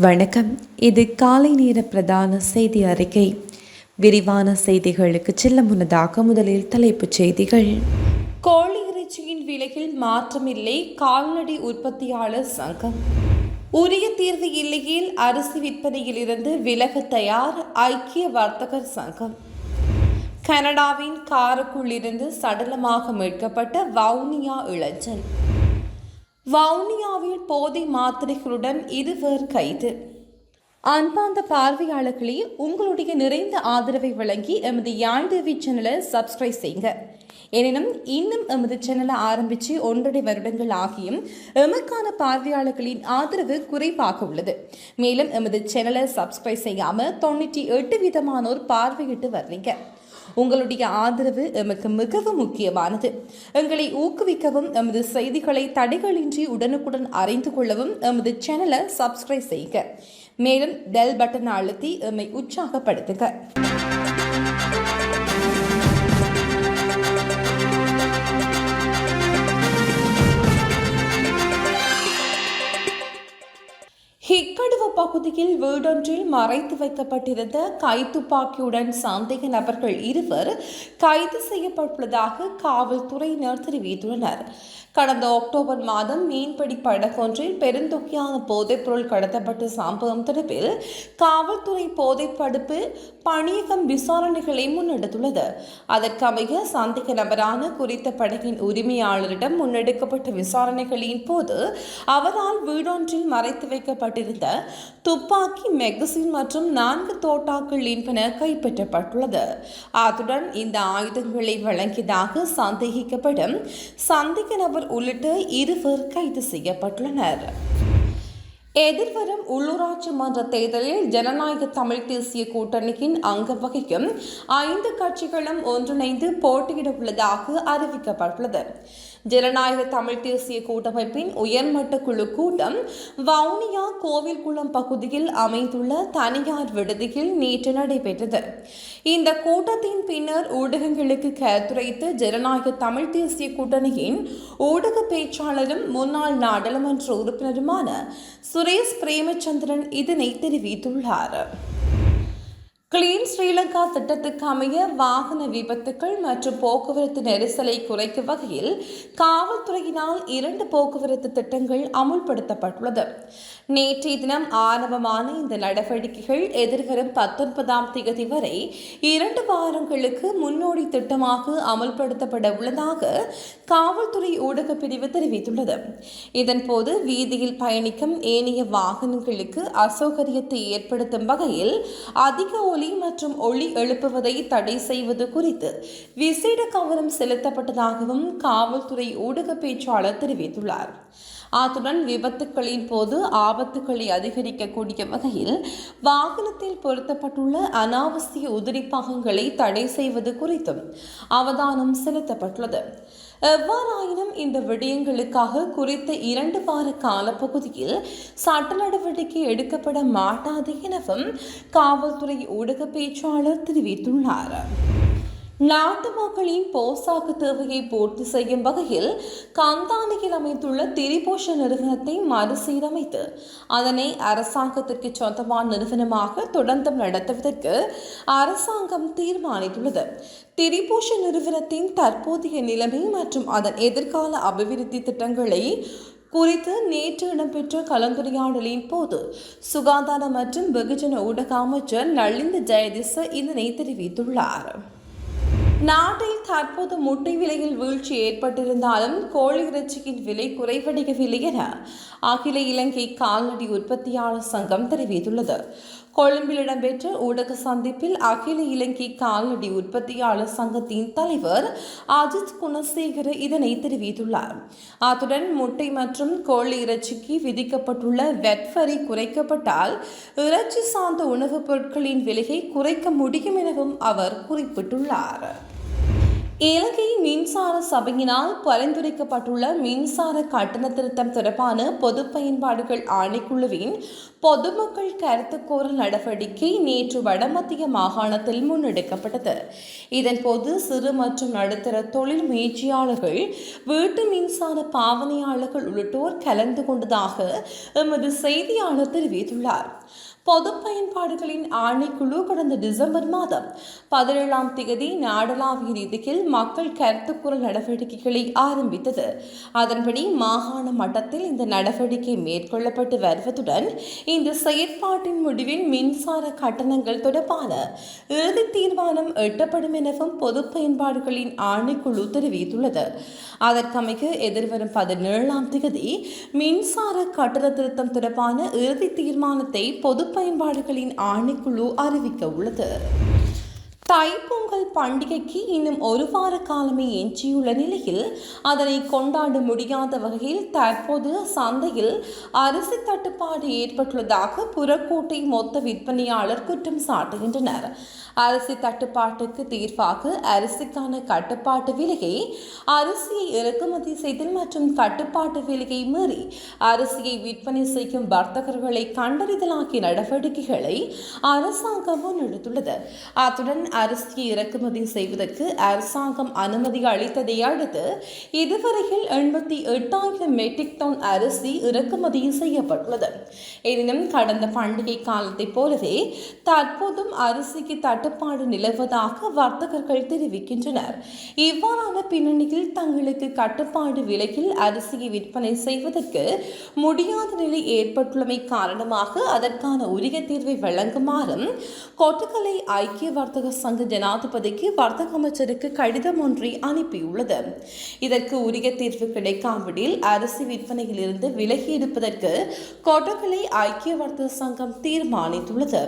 வணக்கம். இது காலை நேர பிரதான செய்தி அறிக்கை. விரிவான செய்திகளுக்கு செல்ல முன்னதாக முதலில் தலைப்புச் செய்திகள். கோழி இறைச்சியின் விலையில் மாற்றமில்லை, கால்நடை உற்பத்தியாளர் சங்கம். உரிய தீர்வு இல்லையில் அரிசி விற்பனையில் இருந்து விலக தயார், ஐக்கிய வர்த்தகர் சங்கம். கனடாவின் காருக்குள்ளிருந்து சடலமாக மீட்கப்பட்ட வவுனியா இளைஞன். வவுனியாவில் போதை மாத்திரைகளுடன் இருவர் கைது. அன்பார்ந்த பார்வையாளர்களே, உங்களுடைய நிறைந்த ஆதரவை வழங்கி எமது யாழ் டிவி சேனலை சப்ஸ்கிரைப் செய்யுங்க. எனினும் இன்னும் எமது சேனலை ஆரம்பித்து 1.5 வருடங்கள் ஆகியும் எமக்கான பார்வையாளர்களின் ஆதரவு குறைவாக உள்ளது. மேலும் எமது சேனலை சப்ஸ்கிரைப் செய்யாமல் 98% பார்வையிட்டு வர்றீங்க. உங்களுடைய ஆதரவு எமக்கு மிகவும் முக்கியமானது. எங்களை ஊக்குவிக்கவும், எமது செய்திகளை தடைகளின்றி உடனுக்குடன் அறிந்து கொள்ளவும் எமது சேனலை சப்ஸ்கிரைப் செய்யுங்க. மேலும் பெல் பட்டன் அழுத்தி எம்மை உற்சாகப்படுத்துங்க. ஹிக்கடுவ பகுதியில் வீடொன்றில் மறைத்து வைக்கப்பட்டிருந்த கைத்துப்பாக்கியுடன் சந்தேக நபர்கள் இருவர் கைது செய்யப்பட்டுள்ளதாக காவல்துறையினர் தெரிவித்துள்ளனர். கடந்த அக்டோபர் மாதம் மீன்பிடி படகொன்றில் பெருந்தொகையான போதைப்பொருள் கடத்தப்பட்ட சம்பவம் தொடர்பில் காவல்துறை போதைத்தடுப்பு பணியகம் விசாரணைகளை முன்னெடுத்துள்ளது. அதற்கமைய சந்தேக நபரான குறித்த படகின் உரிமையாளரிடம் முன்னெடுக்கப்பட்ட விசாரணைகளின் போது அவரால் வீடொன்றில் மறைத்து வைக்கப்பட்டிருந்த துப்பாக்கி, மெகசின் மற்றும் 4 தோட்டாக்கள் என்பன கைப்பற்றப்பட்டுள்ளது. அத்துடன் இந்த ஆயுதங்களை வழங்கியதாக சந்தேகிக்கப்படும் சந்தேக நபர் உள்ளிட்ட இருவர் கைது செய்யப்பட்டுள்ளனர். எதிர்வரும் உள்ளூராட்சி மன்ற தேர்தலில் ஜனநாயக தமிழ் தேசிய கூட்டணியின் அங்க வகிக்கும் 5 கட்சிகளும் ஒன்றிணைந்து போட்டியிட உள்ளதாக அறிவிக்கப்பட்டுள்ளது. ஜனநாயக தமிழ் தேசிய கூட்டமைப்பின் உயர்மட்ட குழு கூட்டம் வவுனியா கோவில்குளம் பகுதியில் அமைந்துள்ள தனியார் விடுதியில் நேற்று நடைபெற்றது. இந்த கூட்டத்தின் பின்னர் ஊடகங்களுக்கு கருத்துரைத்து ஜனநாயக தமிழ் தேசிய கூட்டணியின் ஊடக பேச்சாளரும் முன்னாள் நாடாளுமன்ற உறுப்பினருமான சுரேஷ் பிரேமச்சந்திரன் இதனை தெரிவித்துள்ளார். கிளீன் ஸ்ரீலங்கா திட்டத்துக்கு அமைய வாகன விபத்துக்கள் மற்றும் போக்குவரத்து நெரிசலை குறைக்கும் வகையில் காவல்துறையினால் 2 போக்குவரத்து திட்டங்கள் அமுல்படுத்தப்பட்டுள்ளது. நேற்றைய தினம் ஆரம்பமான இந்த நடவடிக்கைகள் எதிர்வரும் 19ஆம் தேதி வரை 2 வாரங்களுக்கு முன்னோடி திட்டமாக அமுல்படுத்தப்பட உள்ளதாக காவல்துறை ஊடக பிரிவு தெரிவித்துள்ளது. இதன்போது வீதியில் பயணிக்கும் ஏனைய வாகனங்களுக்கு அசௌகரியத்தை ஏற்படுத்தும் வகையில் அதிக மற்றும் ஒளி எழுப்புவதை தடை செய்வது குறித்து விசேட கவனம் செலுத்தப்பட்டதாகவும் காவல்துறை ஊடக பேச்சாளர் தெரிவித்துள்ளார். அத்துடன் விபத்துக்களின் போது ஆபத்துக்களை அதிகரிக்கக்கூடிய வகையில் வாகனத்தில் பொருத்தப்பட்டுள்ள அனாவசிய உதிரி பாகங்களை தடை செய்வது குறித்தும் அவதானம் செலுத்தப்பட்டுள்ளது. எவ்வாறாயினும் இந்த விடயங்களுக்காக குறித்த 2 வார காலப்பகுதியில் சட்ட நடவடிக்கை எடுக்கப்பட மாட்டாது எனவும் காவல்துறை ஊடக பேச்சாளர் தெரிவித்துள்ளார். நாட்டு மக்களின் போசாக்கு தேவையை பூர்த்தி செய்யும் வகையில் கந்தானியில் அமைந்துள்ள திரிபோஷ நிறுவனத்தை மறுசீரமைத்து அதனை அரசாங்கத்திற்கு சொந்தமான நிறுவனமாக தொடர்ந்து நடத்துவதற்கு அரசாங்கம் தீர்மானித்துள்ளது. திரிபோஷ நிறுவனத்தின் தற்போதைய நிலைமை மற்றும் அதன் எதிர்கால அபிவிருத்தி திட்டங்களை குறித்து நேற்று இடம்பெற்ற கலந்துரையாடலின் போது சுகாதார மற்றும் வெகுஜன ஊடக அமைச்சர் நளிந்த ஜெயதிச இதனை தெரிவித்துள்ளார். நாட்டில் தற்போது முட்டை விலையில் வீழ்ச்சி ஏற்பட்டிருந்தாலும் கோழி இறைச்சியின் விலை குறைவடையவில்லை என அகில இலங்கை கால்நடை உற்பத்தியாளர் சங்கம் தெரிவித்துள்ளது. கொழும்பில் இடம்பெற்ற ஊடக சந்திப்பில் அகில இலங்கை கால்நடை உற்பத்தியாளர் சங்கத்தின் தலைவர் அஜித் குணசேகர இதனை தெரிவித்துள்ளார். அத்துடன் முட்டை மற்றும் கோழி இறைச்சிக்கு விதிக்கப்பட்டுள்ள வெட் வரி குறைக்கப்பட்டால் இறைச்சி சார்ந்த உணவுப் பொருட்களின் விலையை குறைக்க முடியும் எனவும் அவர் குறிப்பிட்டுள்ளார். இலங்கை மின்சார சபையினால் பரிந்துரைக்கப்பட்டுள்ள மின்சார கட்டண திருத்தம் தொடர்பான பொது பயன்பாடுகள் ஆணைக்குழுவின் பொதுமக்கள் கருத்து கோரல் நடவடிக்கை நேற்று வடமத்திய மாகாணத்தில் முன்னெடுக்கப்பட்டது. இதன்போது சிறு மற்றும் நடுத்தர தொழில் முயற்சியாளர்கள், வீட்டு மின்சார பாவனையாளர்கள் உள்ளிட்டோர் கலந்து கொண்டதாக எமது செய்தியாளர் தெரிவித்துள்ளார். பொது பயன்பாடுகளின் ஆணைக்குழு கடந்த டிசம்பர் மாதம் 17ஆம் தேதி நாடளாவிய ரீதியில் மக்கள் கருத்துக்குரல் நடவடிக்கைகளை ஆரம்பித்தது. அதன்படி மாகாண மட்டத்தில் இந்த நடவடிக்கை மேற்கொள்ளப்பட்டு வருவதுடன் இந்த செயற்பாட்டின் முடிவில் மின்சார கட்டணங்கள் தொடர்பான இறுதி தீர்மானம் எட்டப்படும் எனவும் பொது பயன்பாடுகளின் ஆணைக்குழு தெரிவித்துள்ளது. அதற்கமைய எதிர்வரும் 17ஆம் தேதி மின்சார கட்டண திருத்தம் தொடர்பான இறுதி தீர்மானத்தை பொது பயன்பாடுகளின் ஆணைக்குழு அறிவிக்க உள்ளது. தைப்பொங்கல் பண்டிகைக்கு இன்னும் ஒரு வார காலமே எஞ்சியுள்ள நிலையில் அதனை கொண்டாட முடியாத வகையில் தற்போது சந்தையில் அரிசி தட்டுப்பாடு ஏற்பட்டுள்ளதாக புறக்கோட்டை மொத்த விற்பனையாளர் குற்றம் சாட்டுகின்றனர். அரிசி தட்டுப்பாட்டுக்கு தீர்வாக அரிசிக்கான கட்டுப்பாட்டு விலையை, அரிசியை இறக்குமதி செய்தல் மற்றும் கட்டுப்பாட்டு விலையை மீறி அரிசியை விற்பனை செய்யும் வர்த்தகர்களை கண்டறிதல் ஆகிய நடவடிக்கைகளை அரசாங்கம் முன்னெடுத்துள்ளது. அத்துடன் அரிசியை இறக்குமதி செய்வதற்கு அரசாங்கம் அனுமதி அளித்ததை அடுத்து இதுவரையில் 88,000 மெட்ரிக் டன் அரிசி இறக்குமதி செய்யப்பட்டுள்ளது. எனினும் கடந்த பண்டிகை காலத்தை போலவே தற்போதும் அரிசிக்கு தட்டுப்பாடு நிலவுவதாக வர்த்தகர்கள் தெரிவிக்கின்றனர். இவ்வாறான பின்னணியில் தங்களுக்கு கட்டுப்பாடு விலையில் அரிசியை விற்பனை செய்வதற்கு முடியாத நிலை ஏற்பட்டுள்ளமை காரணமாக அதற்கான உரிய தீர்வை வழங்குமாறும் கொட்டக்கலை ஐக்கிய வர்த்தக சங்க ஜனாதிபதிக்கு வர்த்தக அமைச்சருக்கு கடிதம் ஒன்றை அனுப்பியுள்ளது. இதற்கு உரிய தீர்வு கிடைக்காவிடில் அரிசி விற்பனையில் இருந்து விலகி இருப்பதற்கு கொட்டக்கலை ஐக்கிய வர்த்தக சங்கம் தீர்மானித்துள்ளது.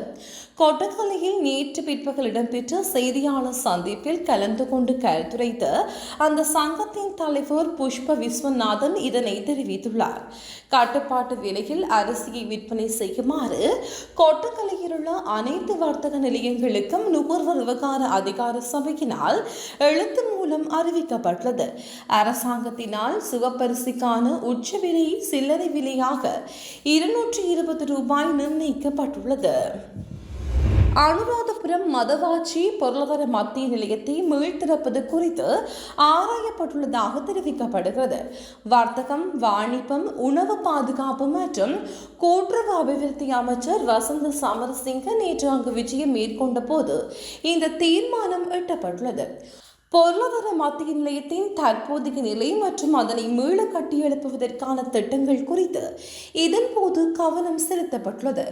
கொட்டக்கலையில் நேற்று பிற்பகல் இடம்பெற்ற செய்தியாளர் சந்திப்பில் கலந்து கொண்டு கருத்துரைத்த அந்த சங்கத்தின் தலைவர் புஷ்ப விஸ்வநாதன் இதனை தெரிவித்துள்ளார். கட்டுப்பாட்டு விலையில் அரிசியை விற்பனை செய்யுமாறு கொட்டக்கலையில் உள்ள அனைத்து வர்த்தக நிலையங்களுக்கும் நுகர்வோர் விவகார அதிகார சபையினால் எழுத்து மூலம் அறிவிக்கப்பட்டுள்ளது. அரசாங்கத்தினால் சிவப்பரிசிக்கான உச்ச விலை சில்லறை விலையாக 220 ரூபாய் நிர்ணயிக்கப்பட்டுள்ளது. அனுராதபுரம் மதவாச்சி பொருளாதார மத்திய நிலையத்தை மீள்திறப்பது குறித்து ஆராயப்பட்டுள்ளதாக தெரிவிக்கப்படுகிறது. வர்த்தகம், வாணிபம், உணவு பாதுகாப்பு மற்றும் கூட்டுறவு அபிவிருத்தி அமைச்சர் வசந்த சமரசிங்க நேற்று அங்கு விஜயம் மேற்கொண்ட போது இந்த தீர்மானம் எட்டப்பட்டுள்ளது. பொருளாதார மத்திய நிலையத்தின் தற்போதைய நிலை மற்றும் அதனை மீள கட்டியெழுப்புவதற்கான திட்டங்கள் குறித்து இதன்போது கவனம் செலுத்தப்பட்டுள்ளது.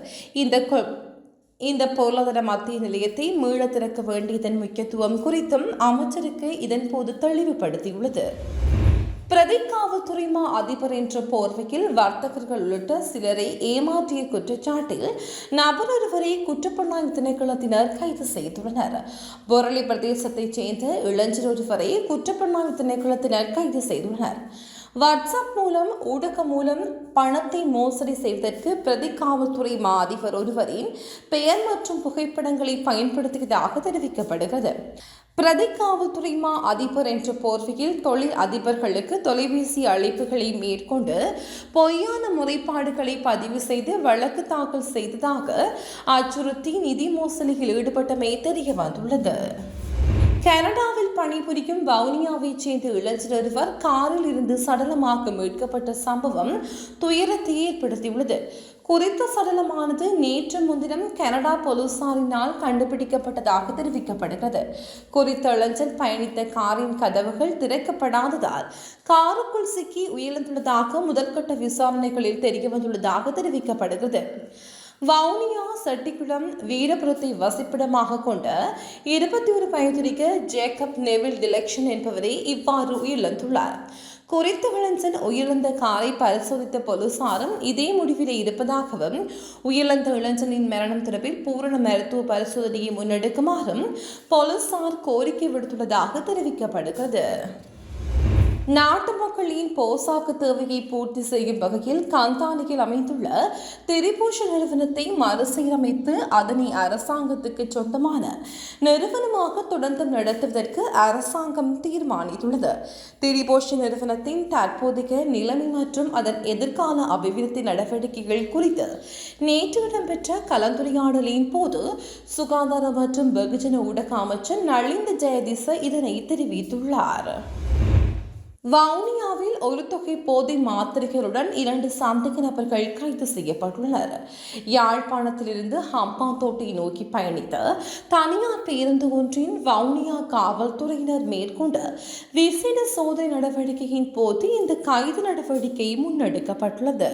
இந்த பொருளாதார மத்திய நிலையத்தை மீள திறக்க வேண்டியதன் முக்கியத்துவம் குறித்தும் அமைச்சருக்கு இதன்போது தெளிவுபடுத்தியுள்ளது. பிரதி காவல்துறை மா அதிபர் என்ற போர்வையில் வர்த்தகர்கள் உள்ளிட்ட சிலரை ஏமாற்றிய குற்றச்சாட்டில் நபர் ஒருவரை குற்றப்புலனாய்வு திணைக்களத்தினர் கைது செய்துள்ளனர். பொரளி பிரதேசத்தைச் சேர்ந்த இளைஞர் ஒருவரை குற்றப்புலனாய்வு திணைக்களத்தினர் கைது செய்துள்ளனர். வாட்ஸ்அப் மூலம் ஊடகம் மூலம் பணத்தை மோசடி செய்வதற்கு பிரதி காவல்துறை மா அதிபர் ஒருவரின் பெயர் மற்றும் புகைப்படங்களை பயன்படுத்தியதாக தெரிவிக்கப்படுகிறது. பிரதி காவல்துறை மா அதிபர் என்ற போர்வையில் தொழில் அதிபர்களுக்கு தொலைபேசி அழைப்புகளை மேற்கொண்டு பொய்யான முறைப்பாடுகளை பதிவு செய்து வழக்கு தாக்கல் செய்ததாக அச்சுறுத்தி நிதி மோசடியில் ஈடுபட்டமை தெரிய வந்துள்ளது. கனடாவில் பணிபுரியும் வவுனியாவைச் சேர்ந்த இளைஞர் ஒருவர் காரில் இருந்து சடலமாக மீட்கப்பட்ட சம்பவம் துயரத்தை ஏற்படுத்தியுள்ளது. குறித்த சடலமானது நேற்று முன்தினம் கனடா போலீசாரினால் கண்டுபிடிக்கப்பட்டதாக தெரிவிக்கப்படுகிறது. குறித்த இளைஞர் பயணித்த காரின் கதவுகள் திறக்கப்படாததால் காருக்குள் சிக்கி உயிரிழந்துள்ளதாக முதற்கட்ட விசாரணைகளில் தெரியவந்துள்ளதாக தெரிவிக்கப்படுகிறது. வவுனியா செட்டிக்குளம் வீரபுரத்தை வசிப்பிடமாக கொண்ட 21 வயதுடைய ஜேக்கப் நெவில் டிலெக்ஷன் என்பவரே இவ்வாறு உயிரிழந்துள்ளார். குறித்த இளைஞன் உயிரிழந்த காரை பரிசோதித்த போலீசாரும் இதே முடிவிலே இருப்பதாகவும் உயிரிழந்த இளைஞனின் மரணம் தொடர்பில் பூரண மருத்துவ பரிசோதனையை முன்னெடுக்குமாறும் போலீசார் கோரிக்கை விடுத்துள்ளதாக தெரிவிக்கப்படுகிறது. நாட்டு மக்களின் போசாக்கு தேவையை பூர்த்தி செய்யும் வகையில் கந்தானியில் அமைந்துள்ள திரிபூஷ நிறுவனத்தை மறுசீரமைத்து அதனை அரசாங்கத்துக்கு சொந்தமான நிறுவனமாக தொடர்ந்து நடத்துவதற்கு அரசாங்கம் தீர்மானித்துள்ளது. திரிபூஷ நிறுவனத்தின் தற்போதைய நிலைமை மற்றும் அதன் எதிர்கால அபிவிருத்தி நடவடிக்கைகள் குறித்து நேற்று இடம்பெற்ற கலந்துரையாடலின் போது சுகாதார மற்றும் வெகுஜன ஊடக அமைச்சர் நளிந்த ஜெயதிச இதனை தெரிவித்துள்ளார். வவுனியாவில் ஒரு தொகை போதை மாத்திரைகளுடன் 2 சந்தேக நபர்கள் கைது செய்யப்பட்டுள்ளனர். யாழ்ப்பாணத்திலிருந்து ஹம்பாந்தோட்டை நோக்கி பயணித்த தனியார் பேருந்து ஒன்றின் வவுனியா காவல்துறையினர் மேற்கொண்ட விசேட சோதனை நடவடிக்கையின் போது இந்த கைது நடவடிக்கை முன்னெடுக்கப்பட்டுள்ளது.